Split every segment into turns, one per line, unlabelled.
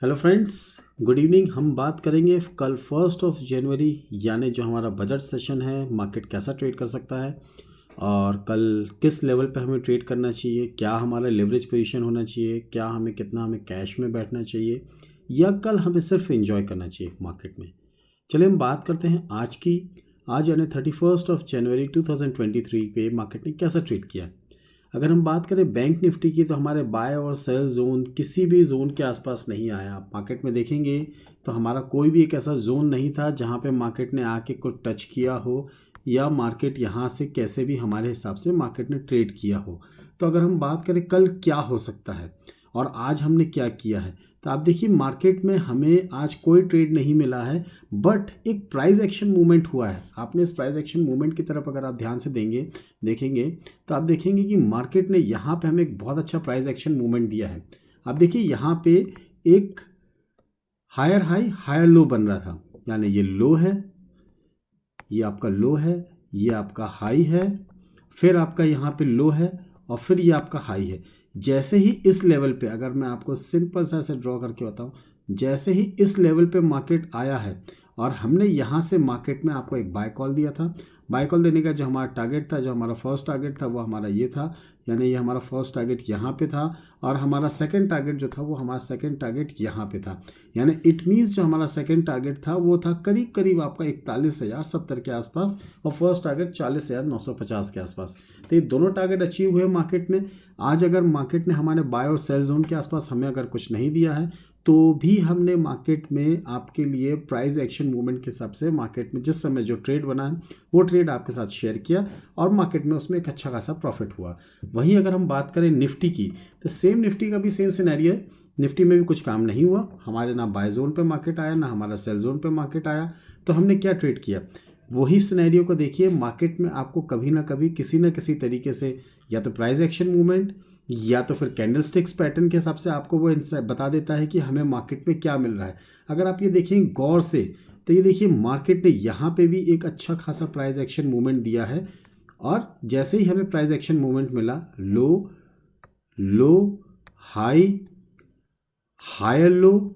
Hello friends, good evening. हम बात करेंगे कल 1 जनवरी यानी जो हमारा बजट सेशन है, मार्केट कैसा ट्रेड कर सकता है और कल किस लेवल पे हमें ट्रेड करना चाहिए, क्या हमारा लेवरेज पोजीशन होना चाहिए, क्या हमें कैश में बैठना चाहिए या कल हमें सिर्फ एंजॉय करना चाहिए मार्केट में। चलिए हम बात करते हैं आज की। आज यानी 31 जनवरी 2023 पे मार्केट ने कैसा ट्रेड किया। अगर हम बात करें बैंक निफ्टी की तो हमारे बाय और सेल जोन किसी भी जोन के आसपास नहीं आया। आप मार्केट में देखेंगे तो हमारा कोई भी एक ऐसा जोन नहीं था जहां पे मार्केट ने आके कुछ टच किया हो या मार्केट यहां से कैसे भी हमारे हिसाब से मार्केट ने ट्रेड किया हो। तो अगर हम बात करें कल क्या हो सकता है और आज हमने क्या किया है, तो आप देखिए मार्केट में हमें आज कोई ट्रेड नहीं मिला है, बट एक प्राइस एक्शन मूवमेंट हुआ है। आपने इस प्राइस एक्शन मूवमेंट की तरफ अगर आप ध्यान से देखेंगे तो आप देखेंगे कि मार्केट ने यहाँ पे हमें एक बहुत अच्छा प्राइस एक्शन मूवमेंट दिया है। आप देखिए यहाँ पे एक हायर हाई हायर लो बन रहा था, यानी ये लो है, ये आपका लो है, ये आपका हाई है, फिर आपका यहाँ पे लो है और फिर ये आपका हाई है। जैसे ही इस लेवल पे, अगर मैं आपको सिंपल सा ऐसे ड्रॉ करके बताऊं, जैसे ही इस लेवल पे मार्केट आया है और हमने यहाँ से मार्केट में आपको एक बाय कॉल दिया था। बाय कॉल देने का जो हमारा टारगेट था, जो हमारा फर्स्ट टारगेट था वो हमारा ये था, यानी ये हमारा फर्स्ट टारगेट यहाँ पे था और हमारा सेकंड टारगेट जो था वो हमारा सेकंड टारगेट यहाँ पे था। यानी इट मीन्स जो हमारा सेकंड टारगेट था वो था करीब करीब आपका 41,070 के आसपास और फर्स्ट टारगेट 40,950 के आसपास। तो ये दोनों टारगेट अचीव हुए मार्केट ने। आज अगर मार्केट ने हमारे बाय और सेल जोन के आसपास हमें अगर कुछ नहीं दिया है तो भी हमने मार्केट में आपके लिए प्राइस एक्शन मूवमेंट के हिसाब से मार्केट में जिस समय जो ट्रेड बना है वो ट्रेड आपके साथ शेयर किया और मार्केट में उसमें एक अच्छा खासा प्रॉफिट हुआ। वहीं अगर हम बात करें निफ्टी की तो सेम निफ्टी का भी सेम सिनेरियो है। निफ्टी में भी कुछ काम नहीं हुआ, हमारे ना बाय जोन पे मार्केट आया ना हमारा सेल जोन पे मार्केट आया। तो हमने क्या ट्रेड किया, वही सिनेरियो को देखिए। मार्केट में आपको कभी ना कभी किसी न किसी तरीके से या तो प्राइस एक्शन मूवमेंट या तो फिर कैंडल स्टिक्स पैटर्न के हिसाब से आपको वो बता देता है कि हमें मार्केट में क्या मिल रहा है। अगर आप ये देखें गौर से तो ये देखिए मार्केट ने यहाँ पे भी एक अच्छा खासा प्राइस एक्शन मूवमेंट दिया है और जैसे ही हमें प्राइस एक्शन मूवमेंट मिला, low low high higher low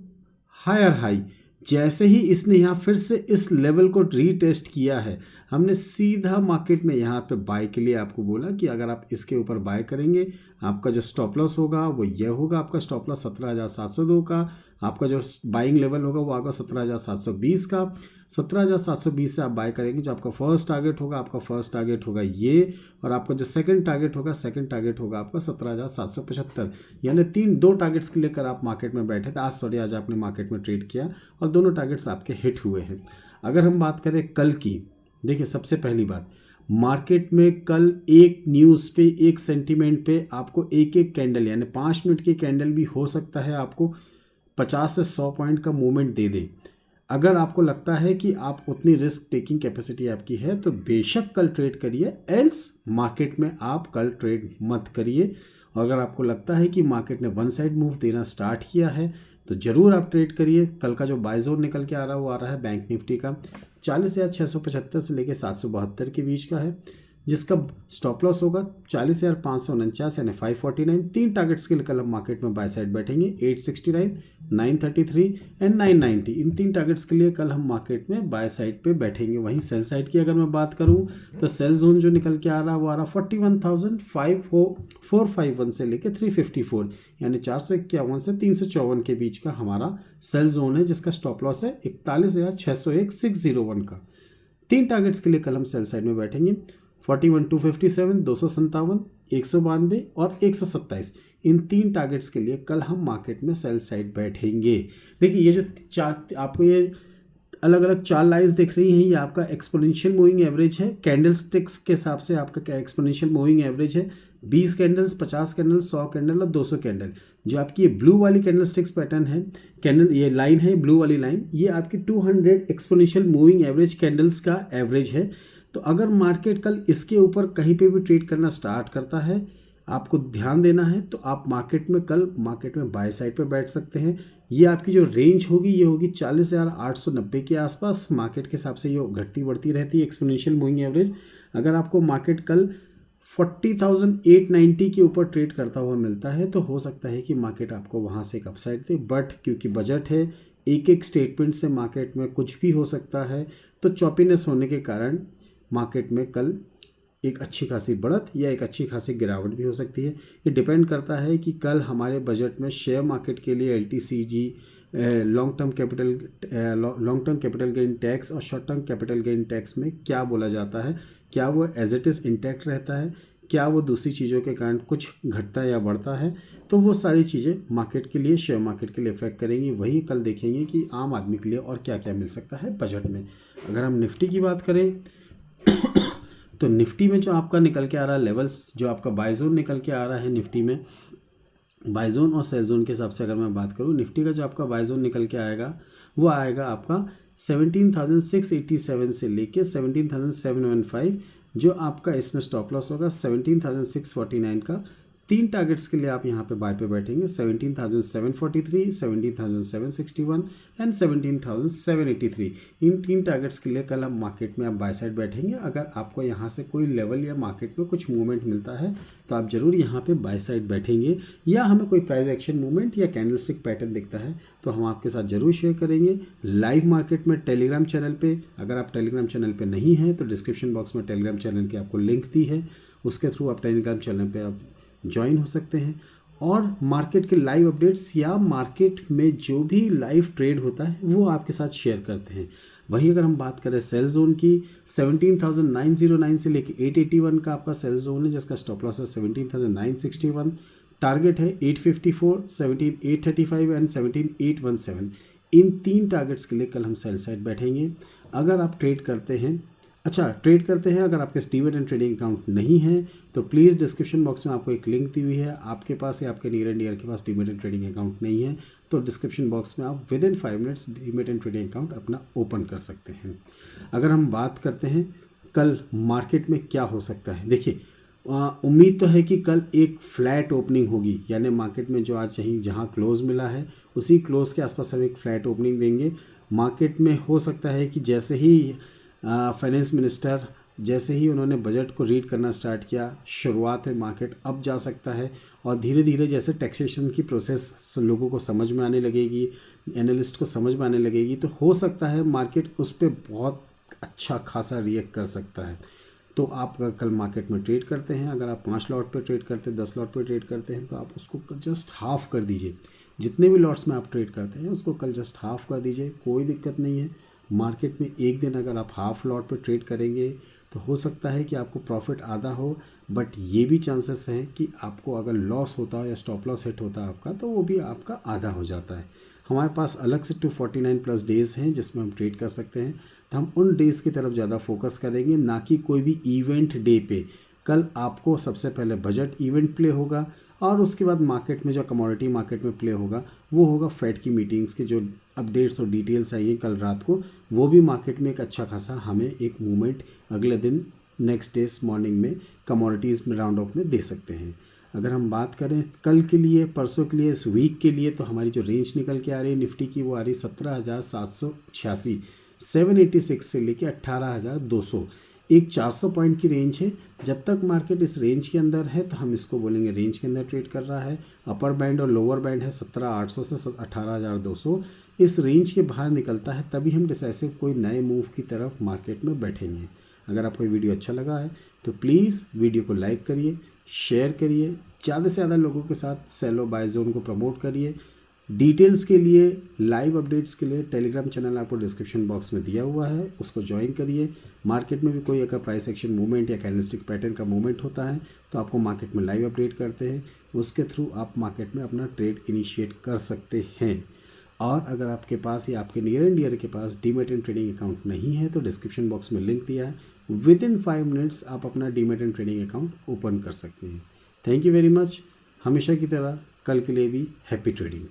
higher high, जैसे ही इसने यहाँ फिर से इस लेवल को रीटेस्ट किया है, हमने सीधा मार्केट में यहाँ पे बाय के लिए आपको बोला कि अगर आप इसके ऊपर बाय करेंगे आपका जो स्टॉप लॉस होगा वो ये होगा, आपका स्टॉप लॉस 17,702 का, आपका जो बाइंग लेवल होगा वो आएगा 17,720 का। 17,720 से आप बाय करेंगे, जो आपका फर्स्ट टारगेट होगा, आपका फर्स्ट टारगेट होगा ये, और आपका जो सेकंड टारगेट होगा, सेकंड टारगेट होगा आपका 17,775। यानी दो टारगेट्स के लेकर आप मार्केट में बैठे थे। आज आपने मार्केट में ट्रेड किया और दोनों टारगेट्स आपके हिट हुए हैं। अगर हम बात करें कल की, देखिए सबसे पहली बात, मार्केट में कल एक न्यूज़ पे, एक सेंटीमेंट पे आपको एक एक कैंडल यानी 5 मिनट की कैंडल भी हो सकता है आपको 50 से 100 पॉइंट का मूवमेंट दे दे। अगर आपको लगता है कि आप उतनी रिस्क टेकिंग कैपेसिटी आपकी है तो बेशक कल ट्रेड करिए, एल्स मार्केट में आप कल ट्रेड मत करिए। और अगर आपको लगता है कि मार्केट ने वन साइड मूव देना स्टार्ट किया है तो ज़रूर आप ट्रेड करिए। कल का जो बाय जोन निकल के आ रहा है वो आ रहा है बैंक निफ्टी का 40,675 से लेकर 772 के बीच का है, जिसका स्टॉप लॉस होगा 40,549 यानी 549। तीन टारगेट्स के लिए कल हम मार्केट में बाय साइड बैठेंगे, 869, 933 एंड 990। इन तीन टारगेट्स के लिए कल हम मार्केट में बाय साइड पे बैठेंगे। वहीं सेल साइड की अगर मैं बात करूं तो सेल जोन जो निकल के आ रहा है वो आ रहा 41,451 से लेकर 354, यानी 451 से 354 के बीच का हमारा सेल जोन है, जिसका स्टॉप लॉस है 41,601 601 का। तीन टारगेट्स के लिए कल हम सेल साइड में बैठेंगे, 41,257, 257, 192 और 127। इन तीन टारगेट्स के लिए कल हम मार्केट में सेल साइड बैठेंगे। देखिए ये जो चार आपको ये अलग अलग चार लाइन्स दिख रही हैं, ये आपका एक्सपोनेंशियल मूविंग एवरेज है। कैंडल स्टिक्स के हिसाब से आपका क्या एक्सपोनेंशियल मूविंग एवरेज है, 20 कैंडल्स, 50 कैंडल, 100 कैंडल और 200 कैंडल। जो आपकी ये ब्लू वाली कैंडल स्टिक्स पैटर्न है, कैंडल ये लाइन है ब्लू वाली लाइन, ये आपकी 200 एक्सपोनेंशियल मूविंग एवरेज कैंडल्स का एवरेज है। तो अगर मार्केट कल इसके ऊपर कहीं पे भी ट्रेड करना स्टार्ट करता है, आपको ध्यान देना है, तो आप मार्केट में कल मार्केट में बाय साइड पे बैठ सकते हैं। ये आपकी जो रेंज होगी ये होगी 40,890 के आसपास। मार्केट के हिसाब से ये घटती बढ़ती रहती है एक्सपोनेंशियल मूविंग एवरेज। अगर आपको मार्केट कल 40,890 के ऊपर ट्रेड करता हुआ मिलता है तो हो सकता है कि मार्केट आपको वहाँ से एक अपसाइड दे, बट क्योंकि बजट है, एक एक स्टेटमेंट से मार्केट में कुछ भी हो सकता है, तो चॉपीनेस होने के कारण मार्केट में कल एक अच्छी खासी बढ़त या एक अच्छी खासी गिरावट भी हो सकती है। ये डिपेंड करता है कि कल हमारे बजट में शेयर मार्केट के लिए LTCG, long term capital gain tax और short term capital gain tax में क्या बोला जाता है, क्या वो एज इट इज़ इंटैक्ट रहता है, क्या वो दूसरी चीज़ों के कारण कुछ घटता या बढ़ता है, तो वो सारी चीज़ें मार्केट के लिए, शेयर मार्केट के लिए इफेक्ट करेंगी। वही कल देखेंगे कि आम आदमी के लिए और क्या क्या मिल सकता है बजट में। अगर हम निफ्टी की बात करें तो निफ्टी में जो आपका निकल के आ रहा है लेवल्स, जो आपका बाय जोन निकल के आ रहा है निफ्टी में, बाय जोन और सेल जोन के हिसाब से अगर मैं बात करूँ, निफ्टी का जो आपका बाय जोन निकल के आएगा वो आएगा आपका 17,687 से लेके 17,715, जो आपका इसमें स्टॉप लॉस होगा 17,649 का। 3 टारगेट्स के लिए आप यहाँ पे बाय पे बैठेंगे, 17,743, 17,761 एंड 17,783। इन 3 टारगेट्स के लिए कल आप मार्केट में आप बाय साइड बैठेंगे। अगर आपको यहाँ से कोई लेवल या मार्केट में कुछ मूवमेंट मिलता है तो आप ज़रूर यहाँ पे बाय साइड बैठेंगे, या हमें कोई प्राइस एक्शन मूवमेंट या कैंडलस्टिक पैटर्न दिखता है तो हम आपके साथ ज़रूर शेयर करेंगे लाइव मार्केट में टेलीग्राम चैनल पे। अगर आप टेलीग्राम चैनल पे नहीं हैं तो डिस्क्रिप्शन बॉक्स में टेलीग्राम चैनल की आपको लिंक दी है, उसके थ्रू आप टेलीग्राम चैनल पे आप ज्वाइन हो सकते हैं और मार्केट के लाइव अपडेट्स या मार्केट में जो भी लाइव ट्रेड होता है वो आपके साथ शेयर करते हैं। वहीं अगर हम बात करें सेल जोन की, 17,909 से लेके 881 का आपका सेल जोन है, जिसका स्टॉप लॉस है 17,961, टारगेट है 854, 17,835 एंड 17,817। इन 3 टारगेट्स के लिए कल हम सेल साइड बैठेंगे। अगर आप ट्रेड करते हैं अगर आपके डीमैट एंड ट्रेडिंग अकाउंट नहीं है तो प्लीज़ डिस्क्रिप्शन बॉक्स में आपको एक लिंक दी हुई है। आपके पास या आपके नियर एंड डियर के पास डीमैट एंड ट्रेडिंग अकाउंट नहीं है तो डिस्क्रिप्शन बॉक्स में आप with in 5 minutes demat and trading account अपना ओपन कर सकते हैं। अगर हम बात करते हैं कल मार्केट में क्या हो सकता है, देखिए उम्मीद तो है कि कल एक फ्लैट ओपनिंग होगी, यानी मार्केट में जो आज जहाँ क्लोज मिला है उसी क्लोज के आसपास हम एक फ्लैट ओपनिंग देंगे। मार्केट में हो सकता है कि जैसे ही फाइनेंस मिनिस्टर जैसे ही उन्होंने बजट को रीड करना स्टार्ट किया, शुरुआत में मार्केट अप जा सकता है और धीरे धीरे जैसे टैक्सेशन की प्रोसेस लोगों को समझ में आने लगेगी, एनालिस्ट को समझ में आने लगेगी, तो हो सकता है मार्केट उस पर बहुत अच्छा खासा रिएक्ट कर सकता है। तो आप कल मार्केट में ट्रेड करते हैं, अगर आप 5 लॉट पे ट्रेड करते हैं, 10 लॉट पे ट्रेड करते हैं, तो आप उसको जस्ट हाफ कर दीजिए। जितने भी लॉट्स में आप ट्रेड करते हैं उसको कल जस्ट हाफ कर दीजिए, कोई दिक्कत नहीं है। मार्केट में एक दिन अगर आप हाफ लॉट पे ट्रेड करेंगे तो हो सकता है कि आपको प्रॉफिट आधा हो, बट ये भी चांसेस हैं कि आपको अगर लॉस होता है या स्टॉप लॉस हिट होता है आपका तो वो भी आपका आधा हो जाता है। हमारे पास अलग से 249 प्लस डेज़ हैं जिसमें हम ट्रेड कर सकते हैं, तो हम उन डेज़ की तरफ ज़्यादा फोकस करेंगे, ना कि कोई भी इवेंट डे पे। कल आपको सबसे पहले बजट इवेंट प्ले होगा और उसके बाद मार्केट में जो कमोडिटी मार्केट में प्ले होगा वो होगा फेड की मीटिंग्स के जो अपडेट्स और डिटेल्स आएंगे कल रात को, वो भी मार्केट में एक अच्छा खासा हमें एक मूवमेंट अगले दिन नेक्स्ट डेज मॉर्निंग में कमोडिटीज़ में राउंड ऑफ में दे सकते हैं। अगर हम बात करें कल के लिए, परसों के लिए, इस वीक के लिए, तो हमारी जो रेंज निकल के आ रही है निफ्टी की वो आ रही 17,786, 786 से लेके 18,200, एक 400 पॉइंट की रेंज है। जब तक मार्केट इस रेंज के अंदर है तो हम इसको बोलेंगे रेंज के अंदर ट्रेड कर रहा है। अपर बैंड और लोअर बैंड है 17,800 से 18,200। इस रेंज के बाहर निकलता है तभी हम डिसाइसिव कोई नए मूव की तरफ मार्केट में बैठेंगे। अगर आपको ये वीडियो अच्छा लगा है तो प्लीज़ वीडियो को लाइक करिए, शेयर करिए, ज़्यादा से ज़्यादा लोगों के साथ सेलो बाय जोन को प्रमोट करिए। डिटेल्स के लिए, लाइव अपडेट्स के लिए टेलीग्राम चैनल आपको डिस्क्रिप्शन बॉक्स में दिया हुआ है, उसको ज्वाइन करिए। मार्केट में भी कोई अगर प्राइस एक्शन मूवमेंट या कैंडलस्टिक पैटर्न का मूवमेंट होता है तो आपको मार्केट में लाइव अपडेट करते हैं, उसके थ्रू आप मार्केट में अपना ट्रेड इनिशिएट कर सकते हैं। और अगर आपके पास या आपके नियर एंड डियर के पास डीमैट एंड ट्रेडिंग अकाउंट नहीं है तो डिस्क्रिप्शन बॉक्स में लिंक दिया है, विद इन 5 मिनट्स आप अपना demat and trading account open कर सकते हैं। Thank you very much. हमेशा की तरह कल के लिए भी हैप्पी ट्रेडिंग।